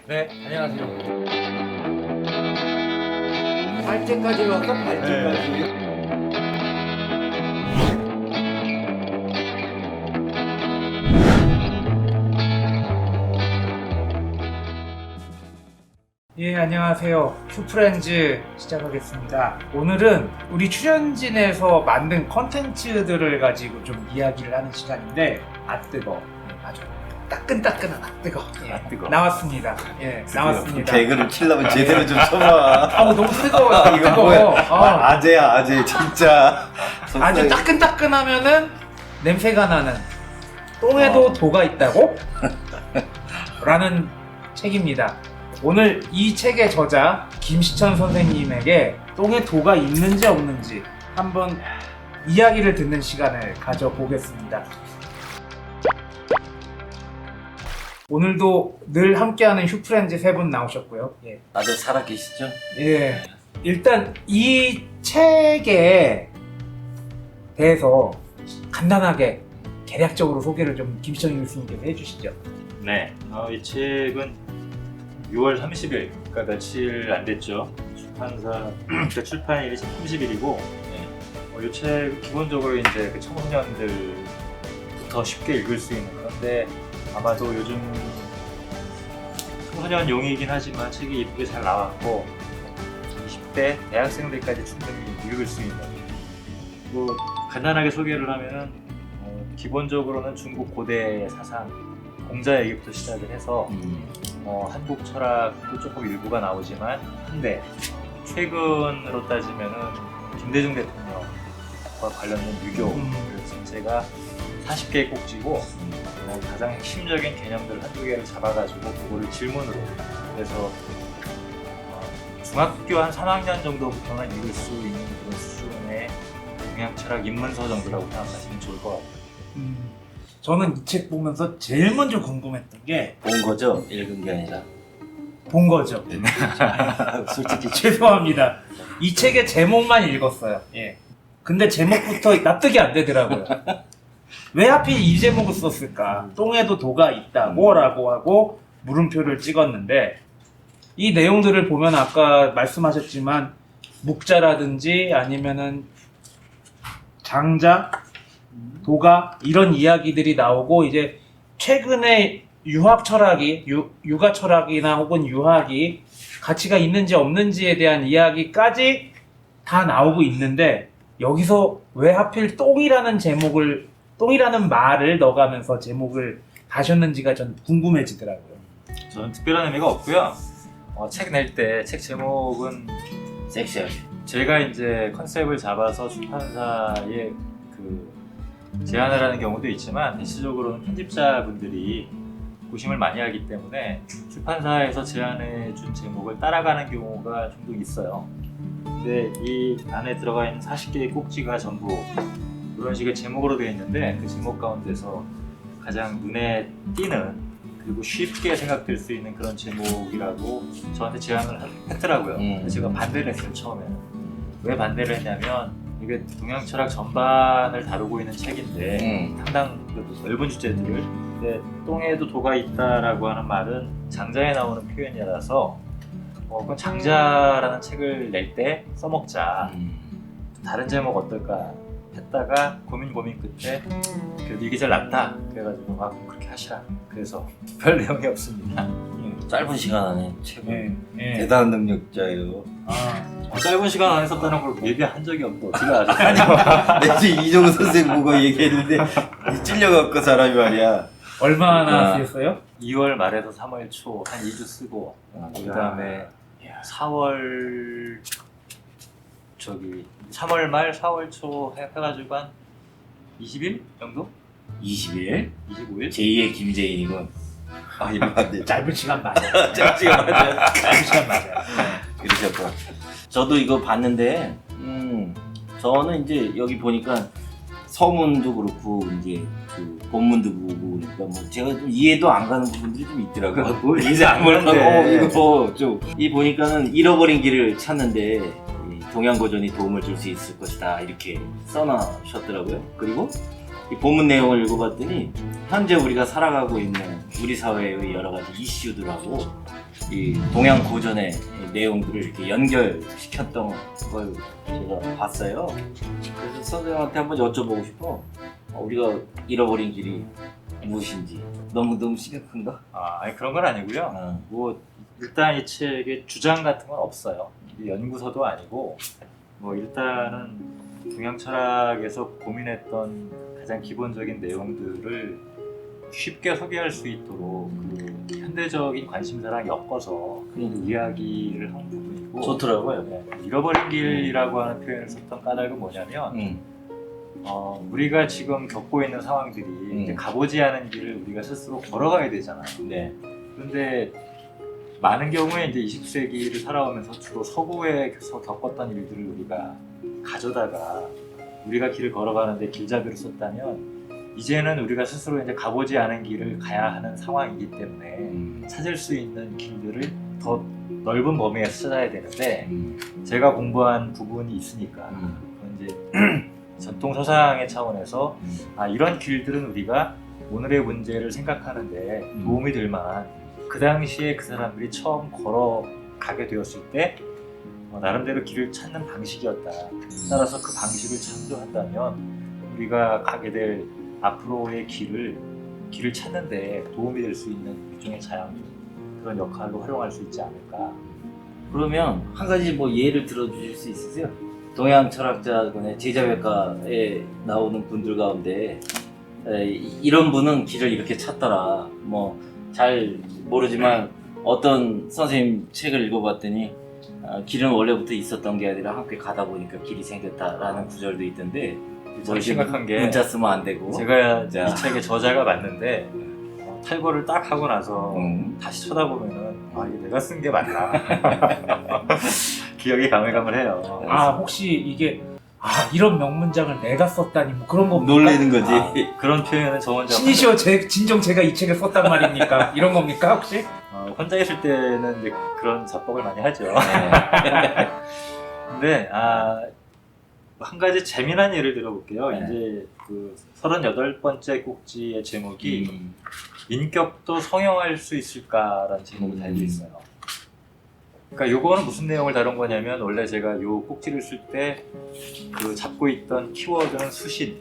네, 안녕하세요. 발제까지 왔어? 발제까지. 예, 안녕하세요. 슈프렌즈 시작하겠습니다. 오늘은 우리 출연진에서 만든 컨텐츠들을 가지고 좀 이야기를 하는 시간인데, 뜨거. 아주 따끈따끈한 뜨거. 예, 뜨거. 나왔습니다. 예, 나왔습니다. 개그를 치려면 제대로 좀 쳐봐. 너무 뜨거워요. 이거 뜨거워. 뭐야? 아재야, 아재, 진짜. 아주 따끈따끈하면은 냄새가 나는 똥에도 도가 있다고? 라는 책입니다. 오늘 이 책의 저자 김시천 선생님에게 똥에 도가 있는지 없는지 한번 이야기를 듣는 시간을 가져보겠습니다. 오늘도 늘 함께하는 슈프렌즈 세 분 나오셨고요. 예. 다들 살아계시죠? 예. 일단 이 책에 대해서 간단하게 개략적으로 소개를 좀 김시천 교수님께서 해주시죠. 네, 이 책은 6월 30일, 그러니까 며칠 안 됐죠. 출판사 그 출판일이 30일이고, 이 책 기본적으로 이제 그 청소년들부터 쉽게 읽을 수 있는 그런데 아마도 요즘 청소년용이긴 하지만 책이 예쁘게 잘 나왔고 20대 대학생들까지 충분히 읽을 수 있는. 뭐 간단하게 소개를 하면은 기본적으로는 중국 고대 사상 공자 얘기부터 시작을 해서 한국 철학도 조금 일부가 나오지만 한데 최근으로 따지면은 김대중 대통령과 관련된 유교 전체가 40개의 꼭지고 가장 핵심적인 개념들 한두 개를 잡아가지고 그거를 질문으로 그래서 중학교 한 3학년 정도부터는 읽을 수 있는 그런 수준의 동양 철학 입문서 정도라고 생각하시면 좋을 것 같아요. 저는 이 책 보면서 제일 먼저 궁금했던 게 본 거죠? 읽은 게 아니라. 본 거죠. 솔직히. 죄송합니다. 이 책의 제목만 읽었어요. 예. 근데 제목부터 납득이 안 되더라고요. 왜 하필 이 제목을 썼을까? 똥에도 도가 있다고 라고 하고 물음표를 찍었는데 이 내용들을 보면 아까 말씀하셨지만 묵자라든지 아니면은 장자, 도가 이런 이야기들이 나오고 이제 최근에 유학 철학이 육아 철학이나 혹은 유학이 가치가 있는지 없는지에 대한 이야기까지 다 나오고 있는데 여기서 왜 하필 똥이라는 말을 넣어가면서 제목을 다셨는지가 전 궁금해지더라고요. 저는 특별한 의미가 없고요. 책 낼 때 책 제목은 섹시하게. 제가 이제 컨셉을 잡아서 출판사에 그 제안을 하는 경우도 있지만 대체적으로는 편집자분들이 고심을 많이 하기 때문에 출판사에서 제안해 준 제목을 따라가는 경우가 종종 있어요. 근데 이 안에 들어가 있는 40개의 꼭지가 전부 그런 식의 제목으로 되어 있는데 그 제목 가운데서 가장 눈에 띄는 그리고 쉽게 생각될 수 있는 그런 제목이라고 저한테 제안을 했더라고요. 제가 반대를 했어요, 처음에는. 왜 반대를 했냐면 이게 동양 철학 전반을 다루고 있는 책인데 상당 넓은 주제들을 근데 똥에도 도가 있다라고 하는 말은 장자에 나오는 표현이라서 그건 장자라는 책을 낼 때 써먹자. 다른 제목 어떨까 했다가 고민 끝에 그래도 이게 제일 낫다 그래가지고 그럼 그렇게 하시라. 그래서 별 내용이 없습니다. 짧은 시간 안에 최고. 예. 대단한 능력자예요. 짧은 시간 안에 썼다는 걸 얘기한 적이 없는데 어떻게 아죠? 내가 지금 이종우 선생 보고 얘기했는데 찔려갖고 사람이 말이야. 얼마나 쓰였어요? 2월 말에서 3월 초 한 2주 쓰고 그 다음에 4월 3월 말 4월 초 해가지고 한 20일 정도? 20일? 25일? 제2의 김재인이군. 아, 이러면 안 돼. 짧은 시간 맞아요. 짧은 시간 맞아요. 짧은 시간 맞아요. 그러셨구나. 저도 이거 봤는데, 저는 이제 여기 보니까 서문도 그렇고, 이제 그 본문도 보고, 그러니까 뭐 제가 좀 이해도 안 가는 부분들이 좀 있더라고요. 뭘 이제 안 보는데 이거 좀, 이 보니까는 잃어버린 길을 찾는데, 이 동양고전이 도움을 줄 수 있을 것이다. 이렇게 써놓으셨더라고요. 그리고 이 본문 내용을 읽어봤더니 현재 우리가 살아가고 있는 우리 사회의 여러 가지 이슈들하고 이 동양 고전의 내용들을 이렇게 연결시켰던 걸 제가 봤어요. 그래서 선생님한테 한번 여쭤보고 싶어. 우리가 잃어버린 길이 무엇인지. 너무 심각한가? 아니 그런 건 아니고요. 뭐 일단 이 책에 주장 같은 건 없어요. 이게 연구서도 아니고 뭐 일단은 동양 철학에서 고민했던 가장 기본적인 내용들을 쉽게 소개할 수 있도록 그 현대적인 관심사랑 엮어서 이야기를 한 부분이고 좋더라고요. 네, 잃어버린 길이라고 하는 표현을 썼던 까닭은 뭐냐면 우리가 지금 겪고 있는 상황들이 이제 가보지 않은 길을 우리가 스스로 걸어가야 되잖아요. 네. 그런데 많은 경우에 이제 20세기를 살아오면서 주로 서구에서 겪었던 일들을 우리가 가져다가 우리가 길을 걸어가는데 길잡이로 썼다면 이제는 우리가 스스로 이제 가보지 않은 길을 가야 하는 상황이기 때문에 찾을 수 있는 길들을 더 넓은 범위에서 찾아야 되는데 제가 공부한 부분이 있으니까 그건 이제 전통 서상의 차원에서 이런 길들은 우리가 오늘의 문제를 생각하는데 도움이 될 만한 그 당시에 그 사람들이 처음 걸어가게 되었을 때 나름대로 길을 찾는 방식이었다. 따라서 그 방식을 참조한다면 우리가 가게 될 앞으로의 길을 찾는데 도움이 될 수 있는 일종의 자양 그런 역할로 활용할 수 있지 않을까. 그러면 한 가지 뭐 예를 들어주실 수 있으세요? 동양 철학자군의 제자백과에 나오는 분들 가운데 이런 분은 길을 이렇게 찾더라. 뭐 잘 모르지만 어떤 선생님 책을 읽어봤더니 길은 원래부터 있었던 게 아니라 함께 가다 보니까 길이 생겼다라는 구절도 있던데 참 심각한 게 문자 쓰면 안 되고 제가 이 책의 저자가 맞는데 탈거를 딱 하고 나서 다시 쳐다보면은 이게 내가 쓴 게 맞나 기억이 가물가물해요. 혹시 이게 이런 명문장을 내가 썼다니 뭐 그런 거 놀래는 거지. 그런 표현은 저 혼자 신이시여 진정 제가 이 책을 썼단 말입니까? 이런 겁니까 혹시? 혼자 있을 때는 이제 그런 자뻑을 많이 하죠. 근데 한 가지 재미난 예를 들어볼게요. 이제 그 38번째 꼭지의 제목이 인격도 성형할 수 있을까라는 제목이 달려 있어요. 그러니까 요거는 무슨 내용을 다룬 거냐면 원래 제가 요 꼭지를 쓸 때 그 잡고 있던 키워드는 수신.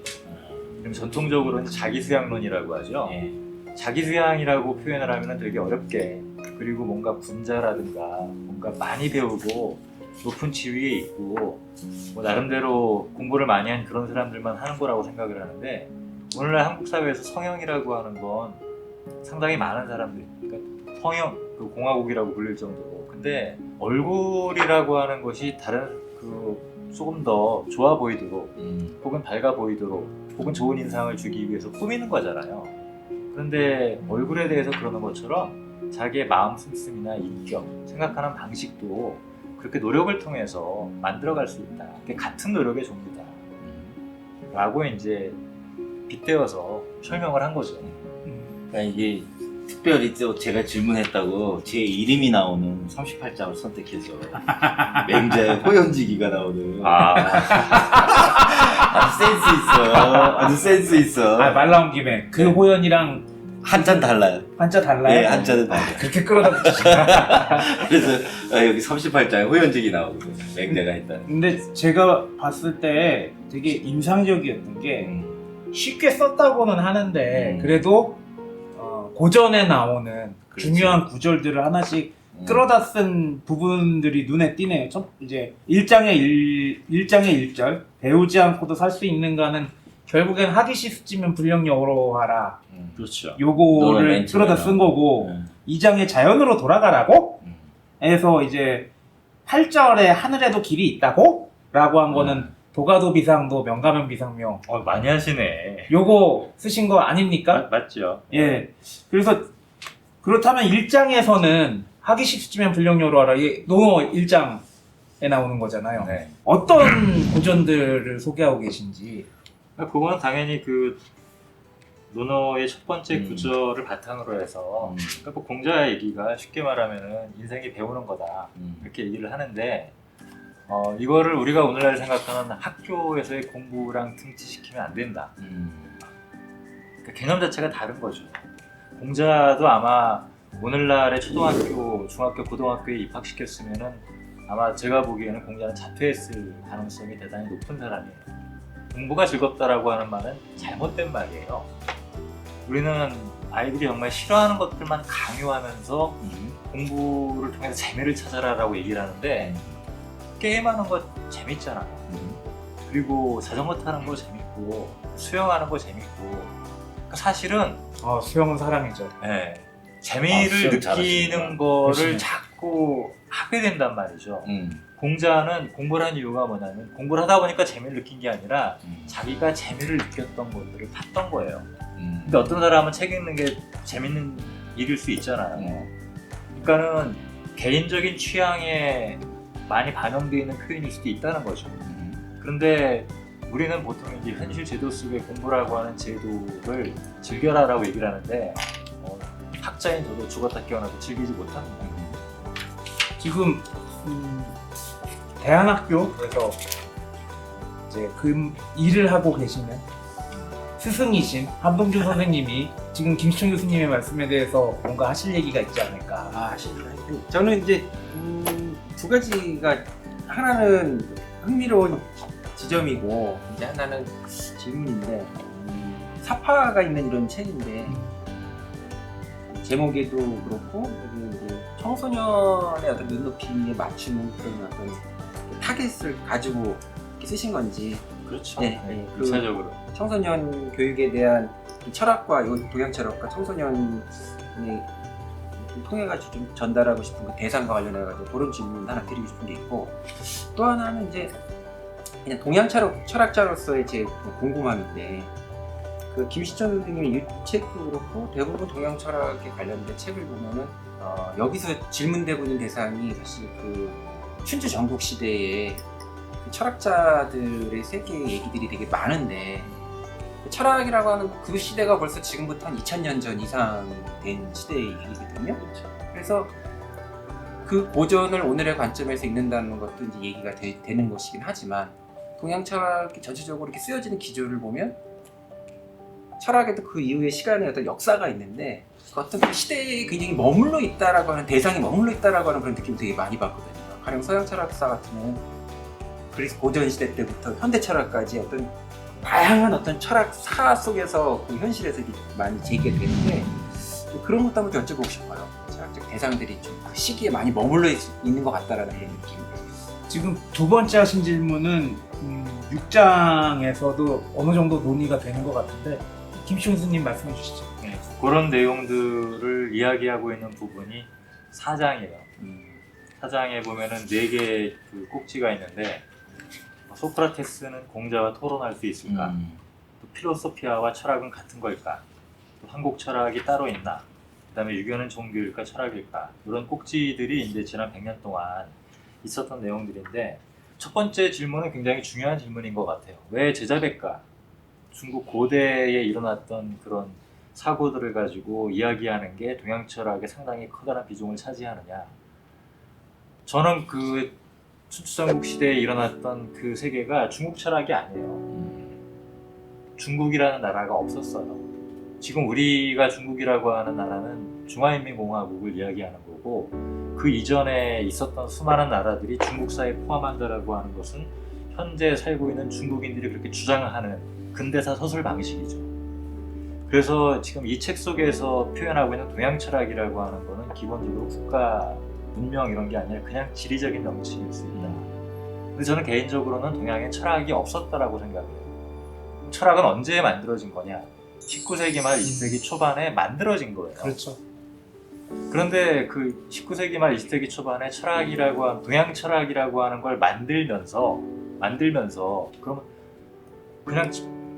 그럼 전통적으로는 자기수양론이라고 하죠. 자기수양이라고 표현을 하면 되게 어렵게 그리고 뭔가 분자라든가 뭔가 많이 배우고 높은 지위에 있고 뭐 나름대로 공부를 많이 한 그런 사람들만 하는 거라고 생각을 하는데 오늘날 한국 사회에서 성형이라고 하는 건 상당히 많은 사람들 그러니까 성형, 그 공화국이라고 불릴 정도로 근데 얼굴이라고 하는 것이 다른 그 조금 더 좋아 보이도록 혹은 밝아 보이도록 혹은 좋은 인상을 주기 위해서 꾸미는 거잖아요. 그런데 얼굴에 대해서 그러는 것처럼 자기의 마음 씀씀이나 인격, 생각하는 방식도 그렇게 노력을 통해서 만들어갈 수 있다. 그게 같은 노력의 종류다. 라고 이제 빗대어서 설명을 한 거죠. 그러니까 이게 특별히 또 제가 질문했다고 제 이름이 나오는 38장을 선택해서 맹자의 호연지기가 나오는 아주 센스 있어. 아주 센스 있어. 말 나온 김에 그 호연이랑 한자는 달라요. 한자 달라요? 네, 한자는 달라요. 그렇게 끌어다 붙이시나? 그래서 여기 38장에 호연지기 나오거든요. 맹자가 했다는. 근데 제가 봤을 때 되게 인상적이었던 게 쉽게 썼다고는 하는데 그래도 고전에 나오는 그렇지. 중요한 구절들을 하나씩 끌어다 쓴 부분들이 눈에 띄네요. 이제 1장의 1절 배우지 않고도 살 수 있는가는 결국엔 하기시 수치면 불령여로 하라. 그렇죠. 너는 요거를 맨 처음에 끌어다 쓴 거고 응. 2장의 자연으로 돌아가라고 해서 이제 8절에 하늘에도 길이 있다고? 라고 한 거는 도가도 비상도 명가면 비상묘 많이 하시네. 요거 쓰신 거 아닙니까? 맞죠. 예. 그래서 그렇다면 1장에서는 하기시 수치면 불령여로 하라. 이게 논어 1장에 나오는 거잖아요. 네. 어떤 고전들을 소개하고 계신지. 그거는 당연히 그 논어의 첫 번째 구절을 바탕으로 해서 그러니까 뭐 공자 얘기가 쉽게 말하면은 인생이 배우는 거다 이렇게 얘기를 하는데 이거를 우리가 오늘날 생각하는 학교에서의 공부랑 등치시키면 안 된다. 그러니까 개념 자체가 다른 거죠. 공자도 아마 오늘날의 초등학교, 중학교, 고등학교에 입학시켰으면은 아마 제가 보기에는 공자는 자퇴했을 가능성이 대단히 높은 사람이에요. 공부가 즐겁다라고 하는 말은 잘못된 말이에요. 우리는 아이들이 정말 싫어하는 것들만 강요하면서 공부를 통해서 재미를 찾아라라고 얘기를 하는데 게임하는 거 재밌잖아. 그리고 자전거 타는 거 재밌고 수영하는 거 재밌고 그러니까 사실은 수영은 사랑이죠. 네, 재미를 수영 느끼는 잘하시는구나. 거를 열심히. 자꾸 하게 된단 말이죠. 공자는 공부를 한 이유가 뭐냐면 공부를 하다 보니까 재미를 느낀 게 아니라 자기가 재미를 느꼈던 것들을 팠던 거예요. 근데 어떤 사람은 책 읽는 게 재밌는 일일 수 있잖아요. 그러니까는 개인적인 취향에 많이 반영되어 있는 표현일 수도 있다는 거죠. 그런데 우리는 보통 이제 현실 제도 속의 공부라고 하는 제도를 즐겨라라고 얘기를 하는데 학자인 저도 죽었다 깨어나도 즐기지 못합니다. 지금 대안학교에서 이제 일을 하고 계시는 스승이신 한동준 선생님이 지금 김시청 교수님의 말씀에 대해서 뭔가 하실 얘기가 있지 않을까. 저는 이제 두 가지가 하나는 흥미로운 지점이고 이제 하나는 질문인데 사파가 있는 이런 책인데 제목에도 그렇고 여기 이제 청소년의 어떤 눈높이에 맞추는 그런 어떤 타겟을 가지고 이렇게 쓰신 건지 그렇죠. 네, 네, 네. 구체적으로. 청소년 교육에 대한 이 철학과 이 동양 철학과 청소년이 통해 가지고 좀 전달하고 싶은 그 대상과 관련해 가지고 그런 질문 하나 드리고 싶은 게 있고 또 하나는 이제 그냥 동양 철학자로서의 제 궁금함인데 그 김시천 선생님의 이 책도 그렇고 대부분 동양 철학에 관련된 책을 보면은 여기서 질문되고 있는 대상이 사실 그 춘추 전국 시대에 그 철학자들의 세계의 얘기들이 되게 많은데 철학이라고 하는 그 시대가 벌써 지금부터 한 2000년 전 이상 된 시대의 얘기거든요. 그래서 그 고전을 오늘의 관점에서 읽는다는 것도 이제 얘기가 되는 것이긴 하지만 동양 철학이 전체적으로 이렇게 쓰여지는 기조를 보면 철학에도 그 이후의 시간의 어떤 역사가 있는데 어떤 그 시대에 굉장히 머물러 있다라고 하는 대상이 머물러 있다라고 하는 그런 느낌을 되게 많이 받거든요. 가령 서양 철학사 같은 경우는 그리스 고전 시대 때부터 현대 철학까지 어떤 다양한 어떤 철학사 속에서 그 현실에서 이렇게 많이 제기되는데 그런 것도 한번 여쭤보고 싶어요. 철학적 대상들이 좀 그 시기에 많이 머물러 있는 것 같다라는 그런 느낌. 지금 두 번째 하신 질문은 6장에서도 어느 정도 논의가 되는 것 같은데 김시청 교수님 말씀해 주시죠. 네, 그런 내용들을 이야기하고 있는 부분이 4장이에요. 4장에 보면은 4개의 그 꼭지가 있는데 소크라테스는 공자와 토론할 수 있을까? 또 필로소피아와 철학은 같은 걸까? 또 한국 철학이 따로 있나? 그 다음에 유교는 종교일까 철학일까? 이런 꼭지들이 이제 지난 100년 동안 있었던 내용들인데 첫 번째 질문은 굉장히 중요한 질문인 것 같아요. 왜 제자백가? 중국 고대에 일어났던 그런 사고들을 가지고 이야기하는 게 동양 철학에 상당히 커다란 비중을 차지하느냐? 저는 그 춘추전국 시대에 일어났던 그 세계가 중국 철학이 아니에요. 중국이라는 나라가 없었어요. 지금 우리가 중국이라고 하는 나라는 중화인민공화국을 이야기하는 거고 그 이전에 있었던 수많은 나라들이 중국사에 포함한다라고 하는 것은 현재 살고 있는 중국인들이 그렇게 주장하는 근대사 서술 방식이죠. 그래서 지금 이 책 속에서 표현하고 있는 동양 철학이라고 하는 거는 기본적으로 국가 문명 이런 게 아니라 그냥 지리적인 명칭일 수 있다. 근데 저는 개인적으로는 동양에 철학이 없었다라고 생각해요. 철학은 언제 만들어진 거냐? 19세기 말 20세기 초반에 만들어진 거예요. 그렇죠. 그런데 그 19세기 말 20세기 초반에 철학이라고 하는 동양 철학이라고 하는 걸 만들면서 그러면 그냥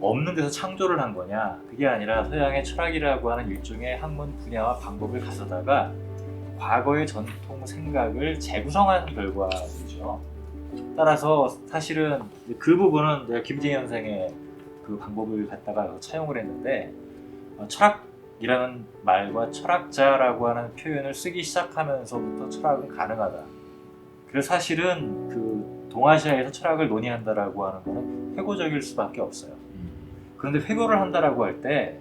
없는 데서 창조를 한 거냐? 그게 아니라 서양의 철학이라고 하는 일종의 학문 분야와 방법을 가져다가 과거의 전통 생각을 재구성한 결과이죠. 따라서 사실은 그 부분은 내가 김재현 선생의 그 방법을 갖다가 차용을 했는데 철학이라는 말과 철학자라고 하는 표현을 쓰기 시작하면서부터 철학은 가능하다. 그래서 사실은 그 동아시아에서 철학을 논의한다라고 하는 거는 회고적일 수밖에 없어요. 그런데 회고를 한다라고 할 때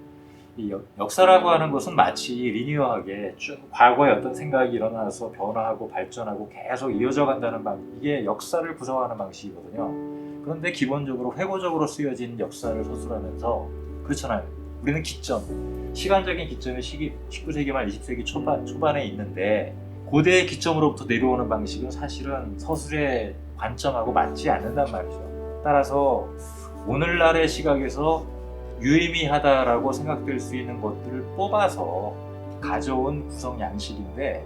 이 역사라고 하는 것은 마치 리니어하게 쭉 과거에 어떤 생각이 일어나서 변화하고 발전하고 계속 이어져 간다는 이게 역사를 구성하는 방식이거든요. 그런데 기본적으로 회고적으로 쓰여진 역사를 서술하면서 그렇잖아요. 우리는 기점, 시간적인 기점이 19세기 말 20세기 초반에 있는데 고대의 기점으로부터 내려오는 방식은 사실은 서술의 관점하고 맞지 않는단 말이죠. 따라서 오늘날의 시각에서 유의미하다라고 생각될 수 있는 것들을 뽑아서 가져온 구성 양식인데,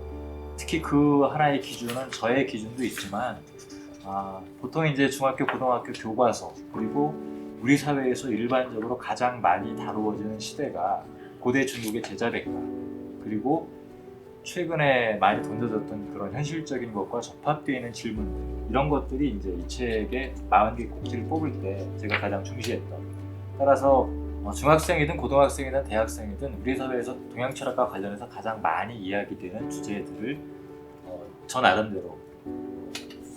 특히 그 하나의 기준은 저의 기준도 있지만 보통 이제 중학교, 고등학교 교과서 그리고 우리 사회에서 일반적으로 가장 많이 다루어지는 시대가 고대 중국의 제자백과, 그리고 최근에 많이 던져졌던 그런 현실적인 것과 접합되어 있는 질문들, 이런 것들이 이제 이 책의 40개 꼭지를 뽑을 때 제가 가장 중시했던. 따라서 중학생이든 고등학생이든 대학생이든 우리 사회에서 동양 철학과 관련해서 가장 많이 이야기되는 주제들을 저 나름대로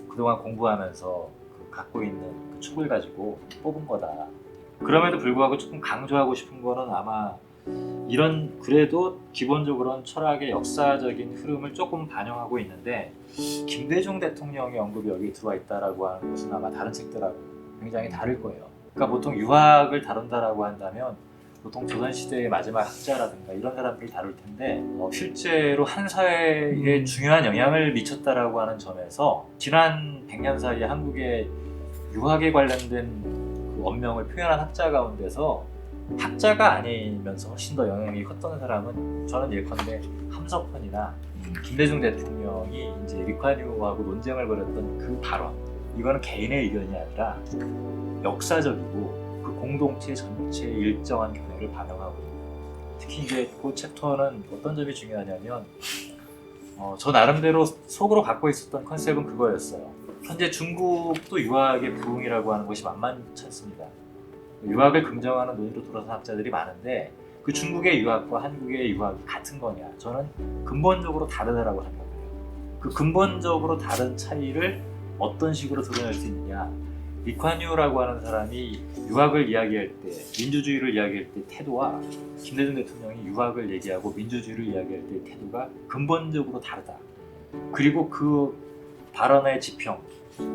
그동안 공부하면서 갖고 있는 그 촉을 가지고 뽑은 거다. 그럼에도 불구하고 조금 강조하고 싶은 거는 아마 이런, 그래도 기본적으로는 철학의 역사적인 흐름을 조금 반영하고 있는데 김대중 대통령의 언급이 여기에 들어와 있다라고 하는 것은 아마 다른 책들하고 굉장히 다를 거예요. 그러니까 보통 유학을 다룬다라고 한다면 보통 조선시대의 마지막 학자라든가 이런 사람들을 다룰 텐데 실제로 한 사회에 중요한 영향을 미쳤다라고 하는 점에서 지난 100년 사이에 한국의 유학에 관련된 그 언명을 표현한 학자 가운데서 학자가 아니면서 훨씬 더 영향이 컸던 사람은 저는 예컨대 함석헌이나 김대중 대통령이 이제 리콴유하고 논쟁을 벌였던 그 발언, 이거는 개인의 의견이 아니라 역사적이고 그 공동체 전체의 일정한 견해를 반영하고 있는. 특히 이제 그 챕터는 어떤 점이 중요하냐면 저 나름대로 속으로 갖고 있었던 컨셉은 그거였어요. 현재 중국도 유학의 부흥이라고 하는 것이 만만치 않습니다. 유학을 긍정하는 논의로 돌아선 학자들이 많은데 그 중국의 유학과 한국의 유학이 같은 거냐? 저는 근본적으로 다르다라고 생각해요. 그 근본적으로 다른 차이를 어떤 식으로 드러낼 수 있느냐? 리콴유라고 하는 사람이 유학을 이야기할 때, 민주주의를 이야기할 때 태도와 김대중 대통령이 유학을 얘기하고 민주주의를 이야기할 때 태도가 근본적으로 다르다. 그리고 그 발언의 지평,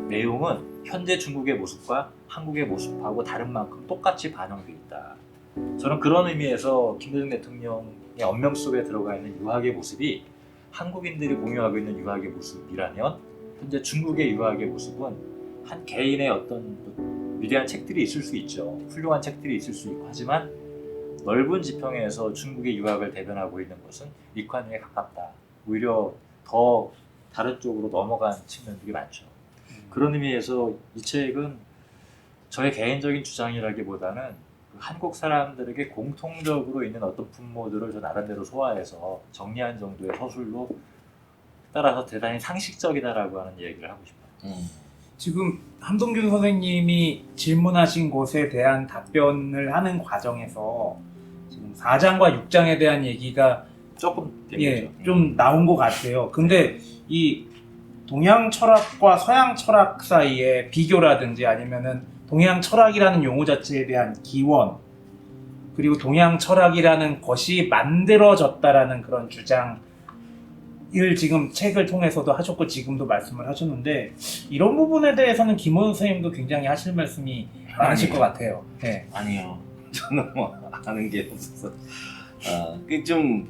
내용은 현재 중국의 모습과 한국의 모습하고 다른 만큼 똑같이 반영되어 있다. 저는 그런 의미에서 김대중 대통령의 언명 속에 들어가 있는 유학의 모습이 한국인들이 공유하고 있는 유학의 모습이라면, 현재 중국의 유학의 모습은 한 개인의 어떤 위대한 책들이 있을 수 있죠. 훌륭한 책들이 있을 수 있고, 하지만 넓은 지평에서 중국의 유학을 대변하고 있는 것은 리콴유에 가깝다. 오히려 더 다른 쪽으로 넘어간 측면들이 많죠. 그런 의미에서 이 책은 저의 개인적인 주장이라기보다는 한국 사람들에게 공통적으로 있는 어떤 분모들을 저 나름대로 소화해서 정리한 정도의 서술로, 따라서 대단히 상식적이다라고 하는 얘기를 하고 싶어요. 지금 함동균 선생님이 질문하신 것에 대한 답변을 하는 과정에서 지금 4장과 6장에 대한 얘기가 조금 좀 나온 것 같아요. 근데 이 동양 철학과 서양 철학 사이의 비교라든지 아니면은 동양 철학이라는 용어 자체에 대한 기원, 그리고 동양 철학이라는 것이 만들어졌다라는 그런 주장을 지금 책을 통해서도 하셨고 지금도 말씀을 하셨는데, 이런 부분에 대해서는 김원우 선생님도 굉장히 하실 말씀이 많으실 것 같아요. 네. 아니요. 저는 뭐 아는 게 없어서.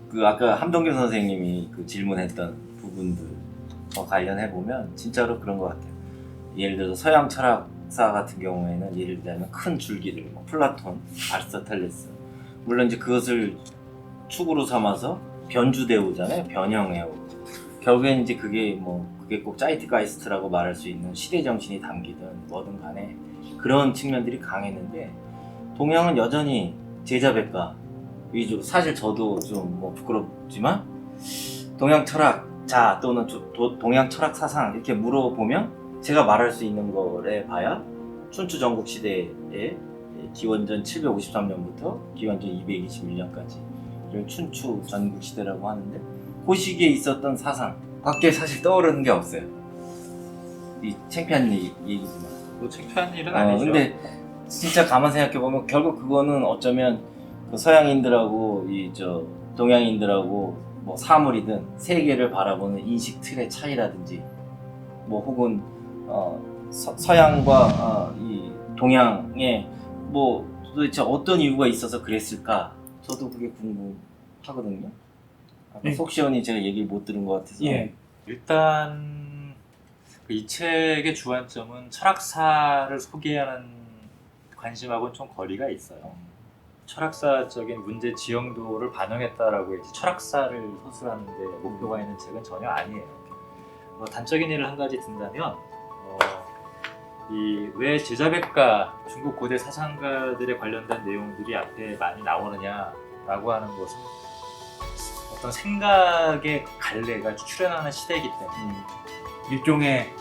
그 아까 함동균 선생님이 그 질문했던 부분들 관련해 보면 진짜로 그런 것 같아요. 예를 들어서 서양 철학사 같은 경우에는 예를 들자면 큰 줄기들, 뭐 플라톤, 아리스토텔레스, 물론 이제 그것을 축으로 삼아서 변주되오잖아요. 변형해오고. 결국엔 이제 그게 꼭 짜이트가이스트라고 말할 수 있는 시대 정신이 담기든 뭐든 간에 그런 측면들이 강했는데, 동양은 여전히 제자백과 위주로, 사실 저도 좀 부끄럽지만 동양 철학자 또는 동양 철학 사상 이렇게 물어보면 제가 말할 수 있는 거래 봐야 춘추 전국 시대에 기원전 753년부터 기원전 221년까지 춘추 전국 시대라고 하는데, 그 시기에 있었던 사상 밖에 사실 떠오르는 게 없어요. 이 창피한 얘기지만. 뭐 창피한 일은 아니죠. 근데 진짜 가만 생각해 보면 결국 그거는 어쩌면 그 서양인들하고 동양인들하고 뭐 사물이든 세계를 바라보는 인식 틀의 차이라든지 뭐 혹은 서양과 이 동양의 뭐 도대체 어떤 이유가 있어서 그랬을까? 저도 그게 궁금하거든요. 네. 속 시원히 제가 얘기를 못 들은 것 같아서. 예. 일단 이 책의 주안점은 철학사를 소개하는 관심하고는 좀 거리가 있어요. 철학사적인 문제 지형도를 반영했다라고 해서 철학사를 서술하는 데 목표가 있는 책은 전혀 아니에요. 단적인 예를 한 가지 든다면 이 왜 제자백과 중국 고대 사상가들에 관련된 내용들이 앞에 많이 나오느냐라고 하는 것은 어떤 생각의 갈래가 출현하는 시대이기 때문에 일종의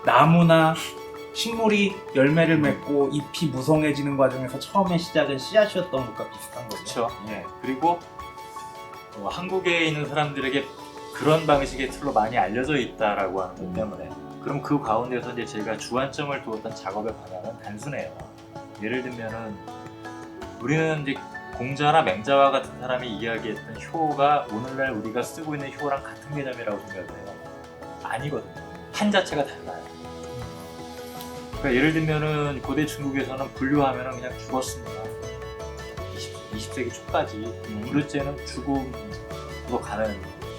나무나 식물이 열매를 맺고 잎이 무성해지는 과정에서 처음에 시작은 씨앗이었던 것과 비슷한 거죠. 그렇죠. 예. 그리고 한국에 있는 사람들에게 그런 방식의 틀로 많이 알려져 있다라고 하는 것 때문에 그럼 그 가운데서 이제 제가 주안점을 두었던 작업의 방향은 단순해요. 예를 들면은 우리는 이제 공자나 맹자와 같은 사람이 이야기했던 효가 오늘날 우리가 쓰고 있는 효랑 같은 개념이라고 생각을 해요. 아니거든요. 한 자체가 달라요. 그러니까 예를 들면은 고대 중국에서는 분류하면은 그냥 죽었습니다. 20세기 초까지 무료죄는 죽음으로 가는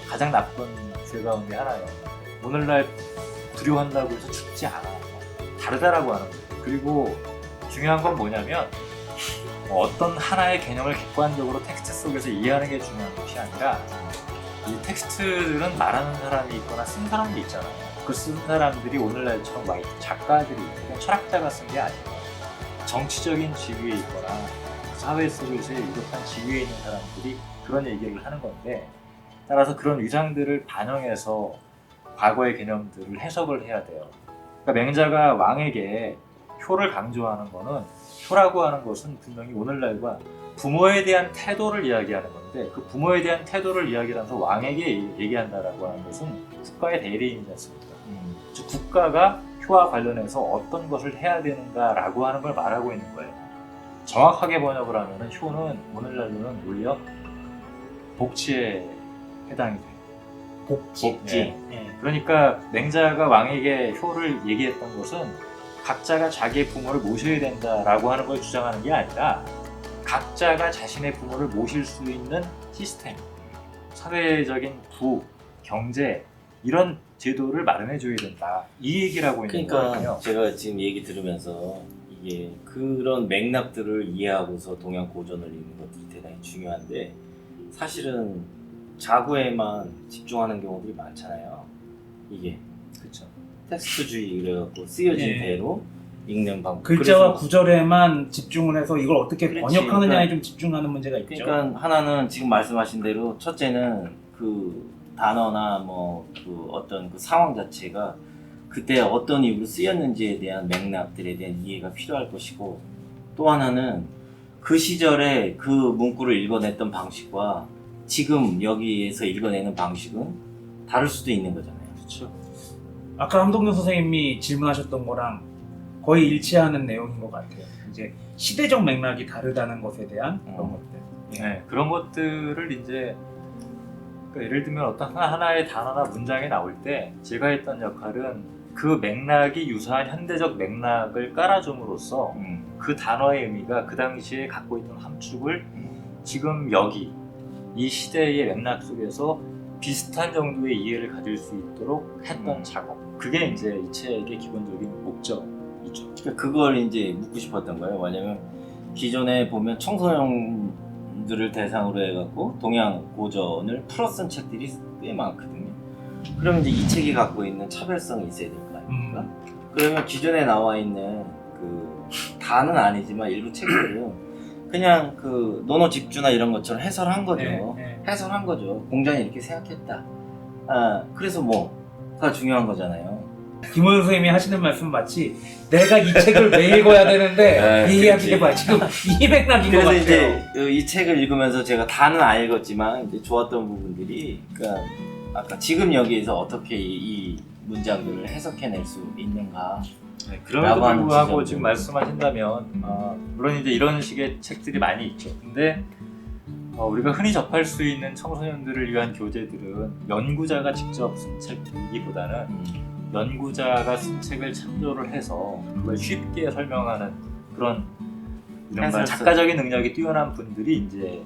가장 나쁜 죄 가운데 하나예요. 오늘날 두려워한다고 해서 죽지 않아요. 다르다라고 하는 거예요. 그리고 중요한 건 뭐냐면 어떤 하나의 개념을 객관적으로 텍스트 속에서 이해하는 게 중요한 것이 아니라 이 텍스트들은 말하는 사람이 있거나 쓴 사람도 있잖아요. 그 쓴 사람들이 오늘날처럼 막 작가들이 있고 철학자가 쓴 게 아니고 정치적인 지위에 있거나 사회 속에서의 유력한 지위에 있는 사람들이 그런 얘기를 하는 건데 따라서 그런 위상들을 반영해서 과거의 개념들을 해석을 해야 돼요. 그러니까 맹자가 왕에게 효를 강조하는 거는 효라고 하는 것은 분명히 오늘날과 부모에 대한 태도를 이야기하는 건데 그 부모에 대한 태도를 이야기하면서 왕에게 얘기한다라고 하는 것은 국가의 대리인이지 않습니까? 즉 국가가 효와 관련해서 어떤 것을 해야 되는가라고 하는 걸 말하고 있는 거예요. 정확하게 번역을 하면 효는 오늘날로는 오히려 복지에 해당이 돼요. 복지. 예. 그러니까 맹자가 왕에게 효를 얘기했던 것은 각자가 자기의 부모를 모셔야 된다라고 하는 걸 주장하는 게 아니라 각자가 자신의 부모를 모실 수 있는 시스템, 사회적인 부, 경제 이런 제도를 마련해 줘야 된다. 이 얘기를 하고 있는 그러니까 거거든요. 제가 지금 얘기 들으면서 이게 그런 맥락들을 이해하고서 동양 고전을 읽는 것들이 대단히 중요한데 사실은 자구에만 집중하는 경우들이 많잖아요. 이게 그렇죠. 텍스트주의 그래갖고 쓰여진 예. 대로 읽는 방법. 글자와 그래서 구절에만 집중을 해서 이걸 어떻게 그렇지. 번역하느냐에 그러니까- 좀 집중하는 문제가 있죠. 그러니까 하나는 지금 말씀하신 대로 첫째는 그 단어나 뭐 그 어떤 그 상황 자체가 그때 어떤 이유로 쓰였는지에 대한 맥락들에 대한 이해가 필요할 것이고 또 하나는 그 시절에 그 문구를 읽어냈던 방식과 지금 여기에서 읽어내는 방식은 다를 수도 있는 거잖아요. 그렇죠. 아까 함동균 선생님이 질문하셨던 거랑 거의 일치하는 내용인 것 같아요. 이제 시대적 맥락이 다르다는 것에 대한 그런 것들. 네, 그런 것들을 이제 그러니까 예를 들면 어떤 하나의 단어나 문장이 나올 때 제가 했던 역할은 그 맥락이 유사한 현대적 맥락을 깔아줌으로써 그 단어의 의미가 그 당시에 갖고 있던 함축을 지금 여기 이 시대의 맥락 속에서 비슷한 정도의 이해를 가질 수 있도록 했던 작업. 그게 이제 이 책의 기본적인 목적이죠. 그러니까 그걸 이제 묻고 싶었던 거예요. 왜냐면 기존에 보면 청소년들을 대상으로 해갖고 동양 고전을 풀어쓴 책들이 꽤 많거든요. 그러면 이제 이 책이 갖고 있는 차별성이 있어야 될 거 아닙니까? 그러면 기존에 나와 있는 그 다는 아니지만 일부 책들은 그냥 그 논어 집주나 이런 것처럼 해설한 거죠. 네. 해설한 거죠. 공자는 이렇게 생각했다. 그래서 뭐가 중요한 거잖아요. 김호연 선생님이 하시는 말씀 마치 내가 이 책을 왜 읽어야 되는데 네, 이 이야기 그렇지. 해봐. 지금 이 맥락인 것 그래서 같아요. 이제 이 책을 읽으면서 제가 다는 안 읽었지만 이제 좋았던 부분들이 그러니까 아까 지금 여기에서 어떻게 이 문장들을 해석해낼 수 있는가 네, 그럼에도 라고 하는 불구하고 지점들. 지금 말씀하신다면 물론 이제 이런 식의 책들이 많이 있죠. 근데 우리가 흔히 접할 수 있는 청소년들을 위한 교재들은 연구자가 직접 쓴 책이기보다는 연구자가 쓴 책을 참조를 해서 그걸 쉽게 설명하는 그런 이른바 해설서. 작가적인 능력이 뛰어난 분들이 이제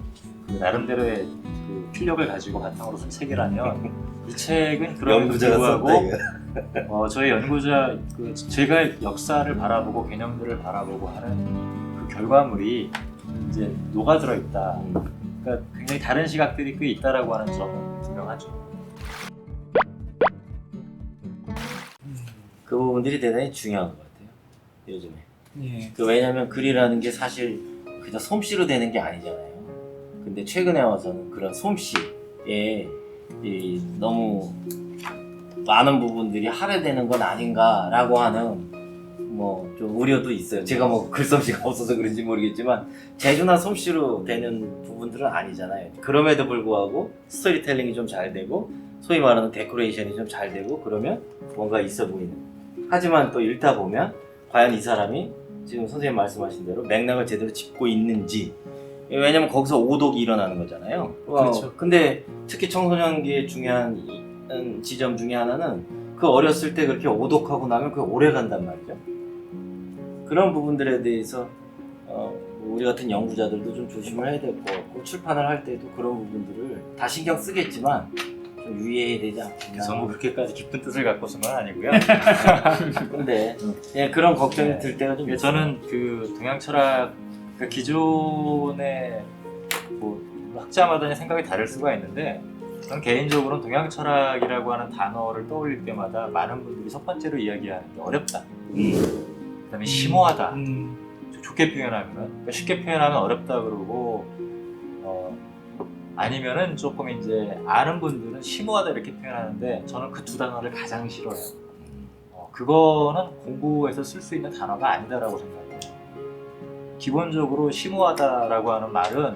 그 나름대로의 그 필력을 가지고 바탕으로 쓴 책이라면 이 책은 그럼에도 연구자가 썼다 불구하고 이거. 저희 연구자 제가 역사를 바라보고 개념들을 바라보고 하는 그 결과물이 이제 녹아들어 있다. 그러니까 굉장히 다른 시각들이 꽤 있다라고 하는 점은 분명하죠. 그 부분들이 대단히 중요한 것 같아요. 요즘에. 예. 왜냐면 글이라는 게 사실 그냥 솜씨로 되는 게 아니잖아요. 근데 최근에 와서는 그런 솜씨에 너무 많은 부분들이 할애되는 건 아닌가라고 하는 뭐 좀 우려도 있어요. 제가 뭐 글솜씨가 없어서 그런지 모르겠지만 재주나 솜씨로 되는 부분들은 아니잖아요. 그럼에도 불구하고 스토리텔링이 좀 잘 되고 소위 말하는 데코레이션이 좀 잘 되고 그러면 뭔가 있어 보이는. 하지만 또 읽다 보면 과연 이 사람이 지금 선생님 말씀하신 대로 맥락을 제대로 짚고 있는지. 왜냐면 거기서 오독이 일어나는 거잖아요. 그렇죠. 근데 특히 청소년기의 중요한 지점 중에 하나는 그 어렸을 때 그렇게 오독하고 나면 그게 오래 간단 말이죠. 그런 부분들에 대해서 우리 같은 연구자들도 좀 조심을 해야 될 것 같고 출판을 할 때도 그런 부분들을 다 신경 쓰겠지만 좀 유의해야 되지 않겠나. 전부 그렇게까지 깊은 뜻을 갖고서는 아니고요. 근데 예, 그런 걱정이 들 때가 좀 있어요. 저는 그 동양 철학 그러니까 기존의 뭐 학자마다의 생각이 다를 수가 있는데 저는 개인적으로는 동양 철학이라고 하는 단어를 떠올릴 때마다 많은 분들이 첫 번째로 이야기하는 게 어렵다. 그다음에 심오하다. 좋게 표현하면은 그러니까 쉽게 표현하면 어렵다 그러고 아니면은 조금 이제 아는 분들은 심오하다 이렇게 표현하는데 저는 그 두 단어를 가장 싫어해요. 그거는 공부에서 쓸 수 있는 단어가 아니다라고 생각해요. 기본적으로 심오하다라고 하는 말은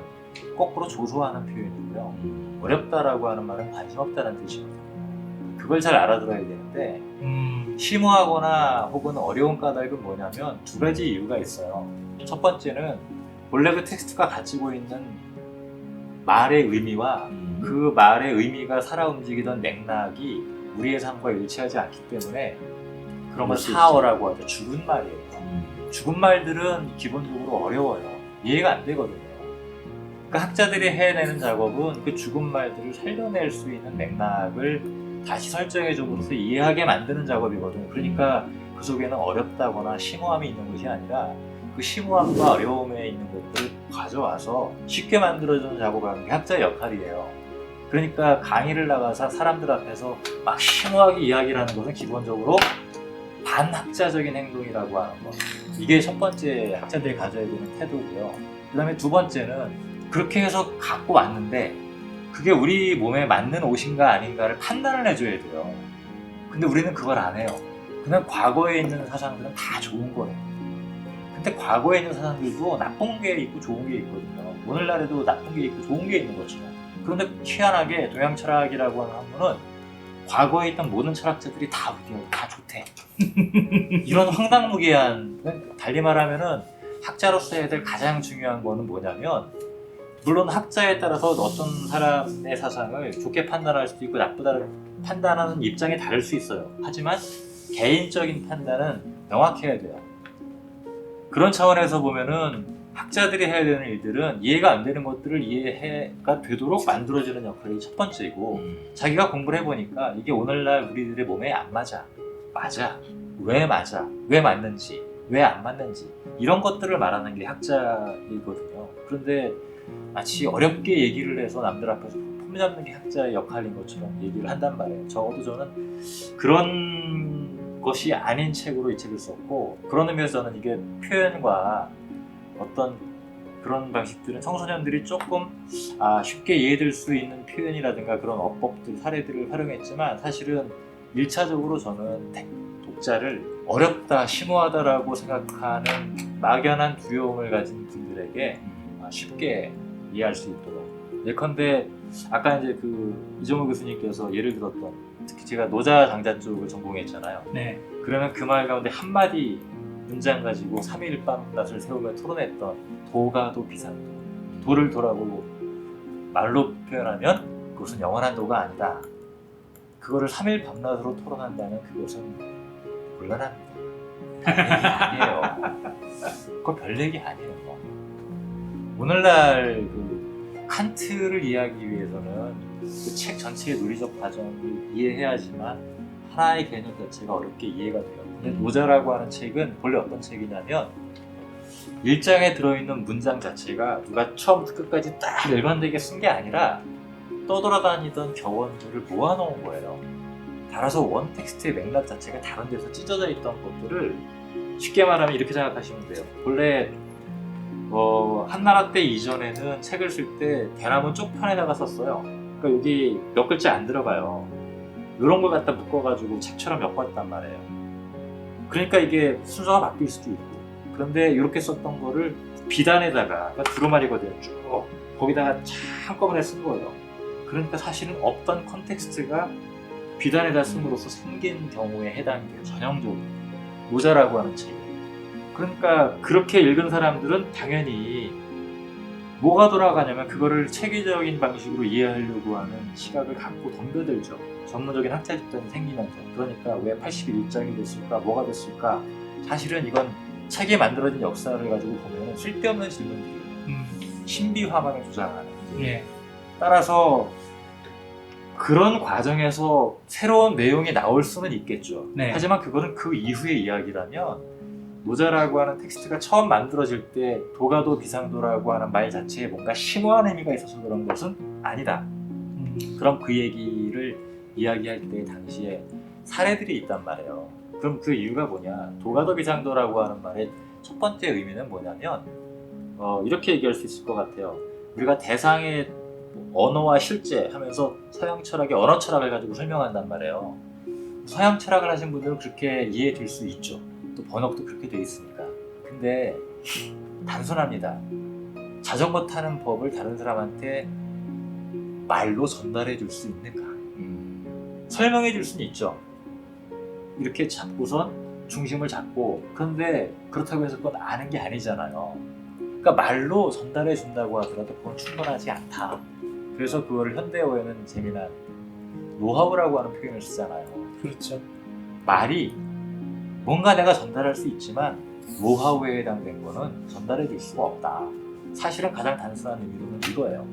거꾸로 조소하는 표현이고요. 어렵다라고 하는 말은 관심 없다는 뜻이거든요. 그걸 잘 알아들어야 되는데 심오하거나 혹은 어려운 까닭은 뭐냐면 두 가지 이유가 있어요. 첫 번째는 원래 그 텍스트가 가지고 있는 말의 의미와 그 말의 의미가 살아 움직이던 맥락이 우리의 삶과 일치하지 않기 때문에 그런 걸 그럴 수 사어라고 하죠. 죽은 말이에요. 죽은 말들은 기본적으로 어려워요. 이해가 안 되거든요. 그러니까 학자들이 해내는 작업은 그 죽은 말들을 살려낼 수 있는 맥락을 다시 설정해 줌으로써 이해하게 만드는 작업이거든요. 그러니까 그 속에는 어렵다거나 심오함이 있는 것이 아니라 그 심오함과 어려움에 있는 것들을 가져와서 쉽게 만들어주는 작업을 하는 게 학자의 역할이에요. 그러니까 강의를 나가서 사람들 앞에서 막 심오하게 이야기를 하는 것은 기본적으로 반학자적인 행동이라고 하는 거. 이게 첫 번째 학자들이 가져야 되는 태도고요. 그 다음에 두 번째는 그렇게 해서 갖고 왔는데 그게 우리 몸에 맞는 옷인가 아닌가를 판단을 해줘야 돼요. 근데 우리는 그걸 안 해요. 그냥 과거에 있는 사상들은 다 좋은 거예요. 근데 과거에 있는 사상들도 나쁜 게 있고 좋은 게 있거든요. 오늘날에도 나쁜 게 있고 좋은 게 있는 것처럼. 그런데 희한하게 동양 철학이라고 하는 학문은 과거에 있던 모든 철학자들이 다 의대하고 다 좋대. 이런 황당무계한, 달리 말하면은 학자로서 해야 될 가장 중요한 거는 뭐냐면 물론 학자에 따라서 어떤 사람의 사상을 좋게 판단할 수도 있고 나쁘다고 판단하는 입장이 다를 수 있어요. 하지만 개인적인 판단은 명확해야 돼요. 그런 차원에서 보면은 학자들이 해야 되는 일들은 이해가 안 되는 것들을 이해가 되도록 만들어주는 역할이 첫 번째이고 자기가 공부를 해보니까 이게 오늘날 우리들의 몸에 안 맞아. 맞아. 왜 맞아? 왜 맞는지, 왜 안 맞는지 이런 것들을 말하는 게 학자이거든요. 그런데 마치 어렵게 얘기를 해서 남들 앞에서 폼 잡는 게 학자의 역할인 것처럼 얘기를 한단 말이에요. 적어도 저는 그런 것이 아닌 책으로 이 책을 썼고 그런 의미에서 저는 이게 표현과 어떤 그런 방식들은 청소년들이 조금 쉽게 이해될 수 있는 표현이라든가 그런 어법들, 사례들을 활용했지만 사실은 1차적으로 저는 독자를 어렵다, 심오하다라고 생각하는 막연한 두려움을 가진 분들에게 쉽게 이해할 수 있도록 예컨대 아까 이제 그 이정우 교수님께서 예를 들었던 특히 제가 노자 장자 쪽을 전공했잖아요. 네. 그러면 그 말 가운데 한마디 문장 가지고 3일 밤낮을 세우며 토론했던 도가도 비상도. 도를 도라고 말로 표현하면 그것은 영원한 도가 아니다. 그거를 3일 밤낮으로 토론한다면 그것은 곤란합니다. 별 얘기 아니에요. 그거 별 얘기 아니에요. 오늘날 그 칸트를 이해하기 위해서는 그 책 전체의 논리적 과정을 이해해야지만 하나의 개념 자체가 어렵게 이해가 돼요. 근데 노자라고 하는 책은 본래 어떤 책이냐면 일장에 들어있는 문장 자체가 누가 처음부터 끝까지 딱 일관되게 쓴 게 아니라 떠돌아다니던 격언들을 모아놓은 거예요. 따라서 원 텍스트의 맥락 자체가 다른 데서 찢어져 있던 것들을 쉽게 말하면 이렇게 생각하시면 돼요. 본래 한나라 때 이전에는 책을 쓸 때 대나무 쪽편에다가 썼어요. 그러니까 여기 몇 글자 안 들어가요. 이런 걸 갖다 묶어가지고 책처럼 엮었단 말이에요. 그러니까 이게 순서가 바뀔 수도 있고. 그런데 이렇게 썼던 거를 비단에다가, 그러니까 두루마리거든요. 쭉 거기다가 한꺼번에 쓴 거예요. 그러니까 사실은 없던 컨텍스트가 비단에다 쓴으로서 생긴 경우에 해당이 돼요. 전형적으로. 노자라고 하는 책. 그러니까 그렇게 읽은 사람들은 당연히 뭐가 돌아가냐면 그거를 체계적인 방식으로 이해하려고 하는 시각을 갖고 덤벼들죠. 전문적인 학자 집단이 생기면서. 그러니까 왜 81장이 됐을까? 뭐가 됐을까? 사실은 이건 책에 만들어진 역사를 가지고 보면 쓸데없는 질문들이에요. 신비화만을 주장하는. 예. 따라서 그런 과정에서 새로운 내용이 나올 수는 있겠죠. 네. 하지만 그거는 그 이후의 이야기라면 노자라고 하는 텍스트가 처음 만들어질 때 도가도 비상도라고 하는 말 자체에 뭔가 심오한 의미가 있어서 그런 것은 아니다. 그럼 그 얘기를 이야기할 때 당시에 사례들이 있단 말이에요. 그럼 그 이유가 뭐냐? 도가도 비상도라고 하는 말의 첫 번째 의미는 뭐냐면 이렇게 얘기할 수 있을 것 같아요. 우리가 대상의 언어와 실제 하면서 서양 철학의 언어 철학을 가지고 설명한단 말이에요. 서양 철학을 하신 분들은 그렇게 이해될 수 있죠. 또 번역도 그렇게 돼 있으니까. 근데 단순합니다. 자전거 타는 법을 다른 사람한테 말로 전달해 줄 수 있는가? 설명해 줄 수는 있죠. 이렇게 잡고선 중심을 잡고. 그런데 그렇다고 해서 그건 아는 게 아니잖아요. 그러니까 말로 전달해 준다고 하더라도 그건 충분하지 않다. 그래서 그거를 현대어에는 재미난 노하우라고 하는 표현을 쓰잖아요. 그렇죠. 말이 뭔가 내가 전달할 수 있지만 노하우에 해당된 거는 전달해 줄 수가 없다. 사실은 가장 단순한 의미로는 이거예요.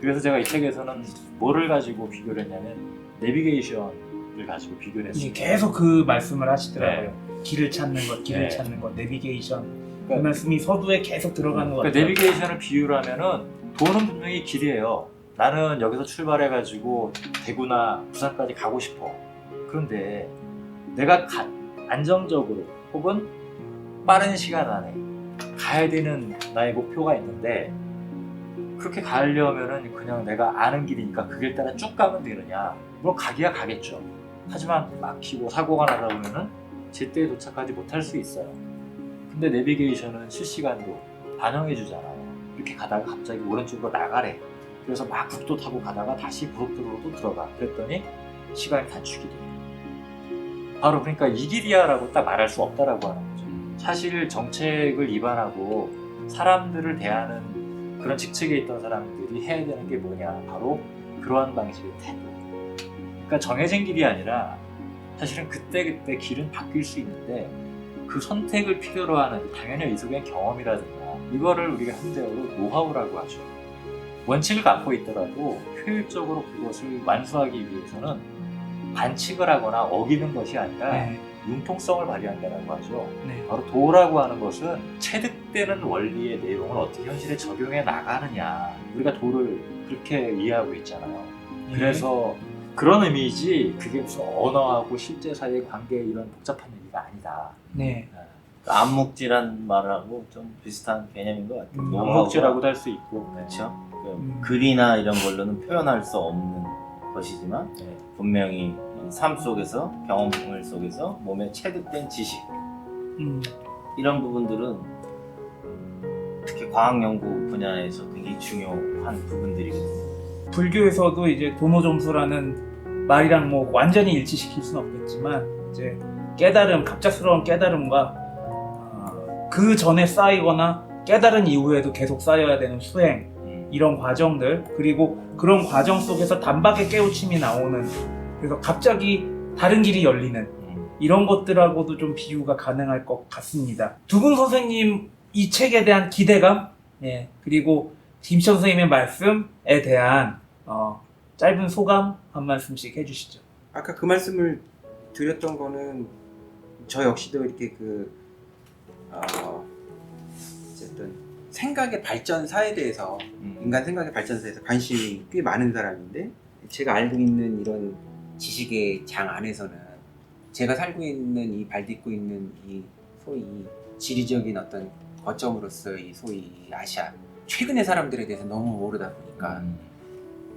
그래서 제가 이 책에서는 뭐를 가지고 비교를 했냐면 내비게이션을 가지고 비교를 이게 했습니다. 계속 그 말씀을 하시더라고요. 길을 찾는 것, 길을 네. 찾는 것, 내비게이션. 그 그러니까- 말씀이 서두에 계속 들어가는 것 그러니까 같아요. 내비게이션을 비유를 하면은 도는 분명히 길이에요. 나는 여기서 출발해가지고 대구나 부산까지 가고 싶어. 그런데 내가 안정적으로 혹은 빠른 시간 안에 가야 되는 나의 목표가 있는데 그렇게 가려면은 그냥 내가 아는 길이니까 그 길 따라 쭉 가면 되느냐? 물론 가기야 가겠죠. 하지만 막히고 사고가 나다 보면은 제때에 도착하지 못할 수 있어요. 근데 내비게이션은 실시간으로 반영해 주잖아요. 이렇게 가다가 갑자기 오른쪽으로 나가래. 그래서 막 국도 타고 가다가 다시 고속도로로 또 들어가. 그랬더니 시간이 단축이 돼요. 바로 그러니까 이 길이야라고 딱 말할 수 없다라고 하는 거죠. 사실 정책을 위반하고 사람들을 대하는 그런 직책에 있던 사람들이 해야 되는 게 뭐냐? 바로 그러한 방식의 태도. 그러니까 정해진 길이 아니라 사실은 그때그때 길은 바뀔 수 있는데 그 선택을 필요로 하는 당연히 이 속엔 경험이라든가 이거를 우리가 현대어로 노하우라고 하죠. 원칙을 갖고 있더라도 효율적으로 그것을 완수하기 위해서는 반칙을 하거나 어기는 것이 아니라 네. 융통성을 발휘한다고 하죠. 네. 바로 도라고 하는 것은 체득되는 원리의 내용을 어떻게 현실에 적용해 나가느냐. 우리가 도를 그렇게 이해하고 있잖아요. 그래서 그런 의미이지 그게 무슨 언어하고 실제 사이의 관계 이런 복잡한 얘기가 아니다. 네. 암묵지란 말하고 좀 비슷한 개념인 것 같아요. 노하우가- 암묵지라고도 할 수 있고. 그렇죠. 그 음. 글이나 이런 걸로는 표현할 수 없는 것이지만 네. 분명히 삶 속에서 경험을 속에서 몸에 체득된 지식 이런 부분들은 특히 과학 연구 분야에서 굉장히 중요한 부분들이거든요. 불교에서도 이제 도노점수라는 말이랑 뭐 완전히 일치시킬 수는 없겠지만 이제 깨달음, 갑작스러운 깨달음과 그 전에 쌓이거나 깨달은 이후에도 계속 쌓여야 되는 수행, 이런 과정들, 그리고 그런 과정 속에서 단박에 깨우침이 나오는, 그래서 갑자기 다른 길이 열리는 이런 것들하고도 좀 비유가 가능할 것 같습니다. 두 분 선생님 이 책에 대한 기대감, 예, 그리고 김시현 선생님의 말씀에 대한 짧은 소감 한 말씀씩 해주시죠. 아까 그 말씀을 드렸던 거는 저 역시도 이렇게 어쨌든 생각의 발전사에 대해서 인간 생각의 발전사에서 관심이 꽤 많은 사람인데, 제가 알고 있는 이런 지식의 장 안에서는 제가 살고 있는 이 발 딛고 있는 이 소위 지리적인 어떤 거점으로서 이 소위 아시아 최근의 사람들에 대해서 너무 모르다 보니까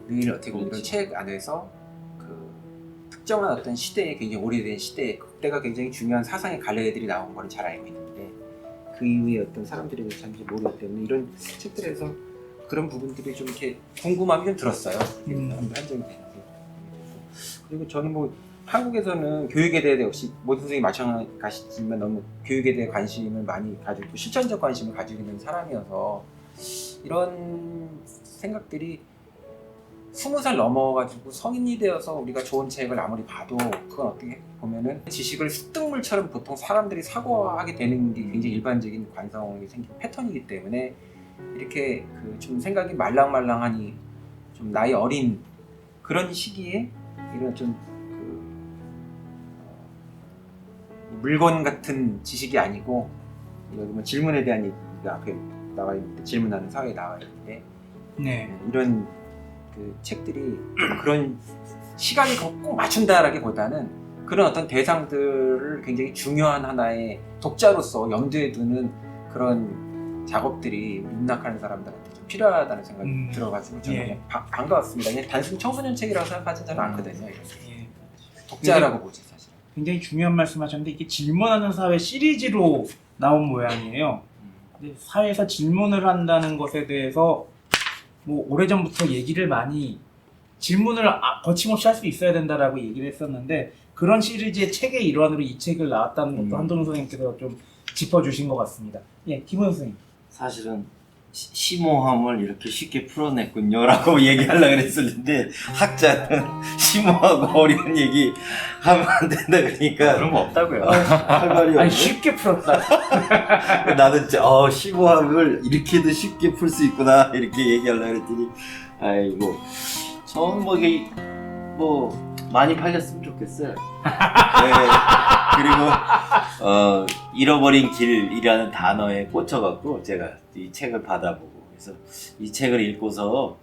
늘 어떻게 보면 이런 책 안에서 그 특정한 어떤 시대에, 굉장히 오래된 시대에 그때가 굉장히 중요한 사상의 갈래들이 나온 거는 잘 알고 있는데, 그 이후에 어떤 사람들에 대해서 잘 모르기 때문에 이런 책들에서 그런 부분들이 좀 이렇게 궁금함이 좀 들었어요. 한정이 되는데. 그리고 저는 뭐 한국에서는 교육에 대해 역시 모든 선생님이 마찬가지지만 너무 교육에 대해 관심을 많이 가지고 실천적 관심을 가지고 있는 사람이어서 이런 생각들이 20살 넘어가지고 성인이 되어서 우리가 좋은 책을 아무리 봐도 그건 어떻게 보면은 지식을 습득물처럼 보통 사람들이 사고하게 되는 게 굉장히 일반적인 관성이 생긴 패턴이기 때문에 이렇게 그 좀 생각이 말랑말랑하니 좀 나이 어린 그런 시기에 이런 좀 물건 같은 지식이 아니고, 여기 뭐 질문에 대한 얘기가 앞에 나와 있는데, 질문하는 사회에 나와 있는데, 네. 이런 그 책들이 그런 시간을 꼭 맞춘다라기보다는 그런 어떤 대상들을 굉장히 중요한 하나의 독자로서 염두에 두는 그런 작업들이 문학하는 사람들한테 좀 필요하다는 생각이 들어가지고 저는 그냥 반가웠습니다. 그냥 단순히 청소년 책이라고 생각하지는 저는 않거든요. 예. 독자라고 보지 사실. 굉장히 중요한 말씀하셨는데, 이게 질문하는 사회 시리즈로 나온 모양이에요. 근데 사회에서 질문을 한다는 것에 대해서 뭐 오래전부터 얘기를 많이, 질문을 거침없이 할 수 있어야 된다라고 얘기를 했었는데, 그런 시리즈의 책의 일환으로 이 책을 나왔다는 것도 한동훈 선생님께서 좀 짚어주신 것 같습니다. 예, 김원 선생님. 사실은 심오함을 이렇게 쉽게 풀어냈군요라고 얘기하려고 그랬었는데, 학자는 심오하고 어려운 얘기 하면 안 된다 그러니까 그런 거 없다고요. 할 말이 없네. 아니, 쉽게 풀었다. 나는 진짜 심오함을 이렇게도 쉽게 풀 수 있구나 이렇게 얘기하려고 그랬더니, 아이고 저는 뭐 많이 팔렸으면 좋겠어요. 네. 그리고 잃어버린 길이라는 단어에 꽂혀갖고 제가 이 책을 받아보고, 그래서 이 책을 읽고서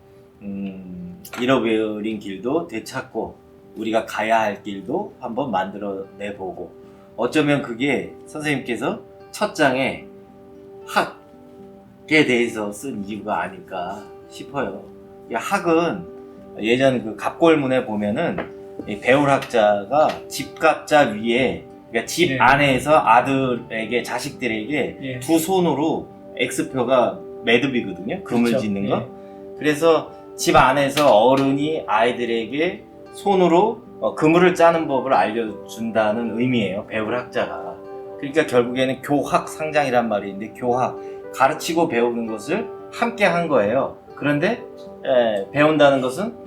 잃어버린 길도 되찾고 우리가 가야 할 길도 한번 만들어내보고, 어쩌면 그게 선생님께서 첫 장에 학에 대해서 쓴 이유가 아닐까 싶어요. 이 학은 예전 그 갑골문에 보면은 이 배울학자가 집갑자 위에, 그러니까 집 네. 안에서 아들에게, 자식들에게 예. 두 손으로 X표가 매듭이거든요. 금을 그렇죠. 짓는 거. 예. 그래서 집 안에서 어른이 아이들에게 손으로 그물을 짜는 법을 알려준다는 의미예요. 배울학자가. 그러니까 결국에는 교학 상장이란 말이 있는데, 교학, 가르치고 배우는 것을 함께 한 거예요. 그런데 배운다는 것은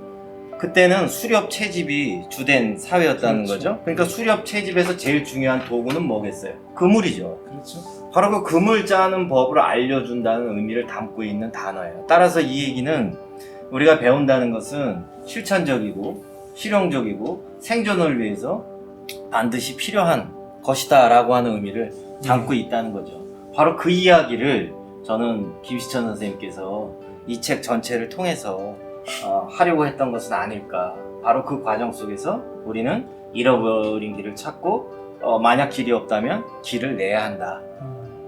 그때는 수렵 채집이 주된 사회였다는 그렇죠. 거죠. 그러니까 수렵 채집에서 제일 중요한 도구는 뭐겠어요? 그물이죠. 그렇죠. 바로 그 그물 짜는 법을 알려준다는 의미를 담고 있는 단어예요. 따라서 이 얘기는 우리가 배운다는 것은 실천적이고 실용적이고 생존을 위해서 반드시 필요한 것이다 라고 하는 의미를 담고 있다는 거죠. 바로 그 이야기를 저는 김시천 선생님께서 이 책 전체를 통해서 하려고 했던 것은 아닐까. 바로 그 과정 속에서 우리는 잃어버린 길을 찾고, 만약 길이 없다면 길을 내야 한다.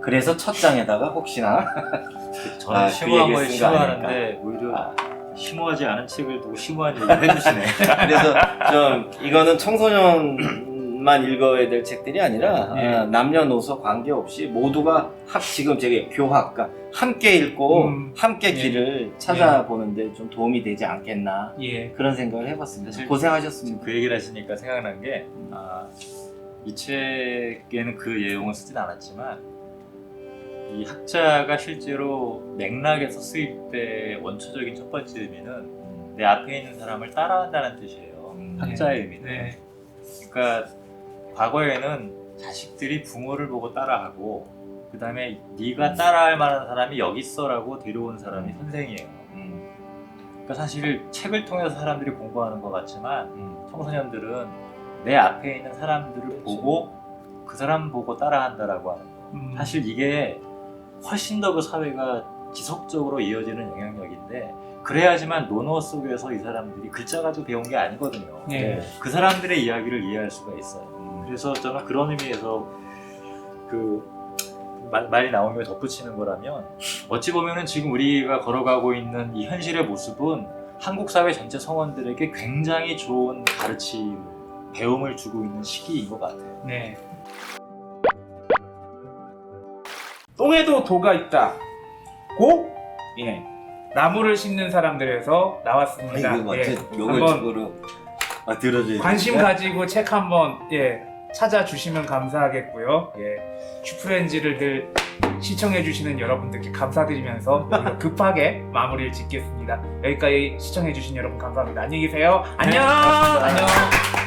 그래서 첫 장에다가 혹시나 저는 그 심오한 걸 얘기를 쓴거 심오하는데 오히려 심오하지 않은 책을 두고 심오한 얘기를 해주시네. 그래서 좀 이거는 청소년 청소년만 읽어야 될 책들이 아니라 예. 남녀노소 관계없이 모두가 지금 제가 교학, 그러니까 함께 읽고 함께 예. 길을 찾아보는데 좀 도움이 되지 않겠나 예. 그런 생각을 해봤습니다. 사실 고생하셨습니다. 그 얘기를 하시니까 생각난 게, 이 책에는 그 내용을 쓰진 않았지만, 이 학자가 실제로 맥락에서 쓰일 때 원초적인 첫 번째 의미는 내 앞에 있는 사람을 따라한다는 뜻이에요. 학자의 의미는. 네. 그러니까 과거에는 자식들이 부모를 보고 따라하고, 그 다음에 네가 따라할 만한 사람이 여기 있어라고 데려온 사람이 선생이에요. 그러니까 사실 책을 통해서 사람들이 공부하는 것 같지만 청소년들은 내 앞에 있는 사람들을 보고 그 사람 보고 따라한다라고 하는 거. 사실 이게 훨씬 더 그 사회가 지속적으로 이어지는 영향력인데, 그래야지만 논어 속에서 이 사람들이 글자 가지고 배운 게 아니거든요. 네. 그 사람들의 이야기를 이해할 수가 있어요. 그래서 저는 그런 의미에서 그 말이 나온 게 덧붙이는 거라면, 어찌 보면은 지금 우리가 걸어가고 있는 이 현실의 모습은 한국 사회 전체 성원들에게 굉장히 좋은 가르침, 배움을 주고 있는 시기인 것 같아요. 네. 똥에도 도가 있다. 고? 예. 나무를 심는 사람들에서 나왔습니다. 이거 예. 요걸 한번 쪽으로 들어줘야 관심 되니까. 가지고 책 한번 찾아주시면 감사하겠고요. 슈프렌즈를 늘 시청해주시는 여러분들께 감사드리면서 여기서 급하게 마무리를 짓겠습니다. 여기까지 시청해주신 여러분 감사합니다. 안녕히 계세요. 안녕. 고맙습니다. 안녕.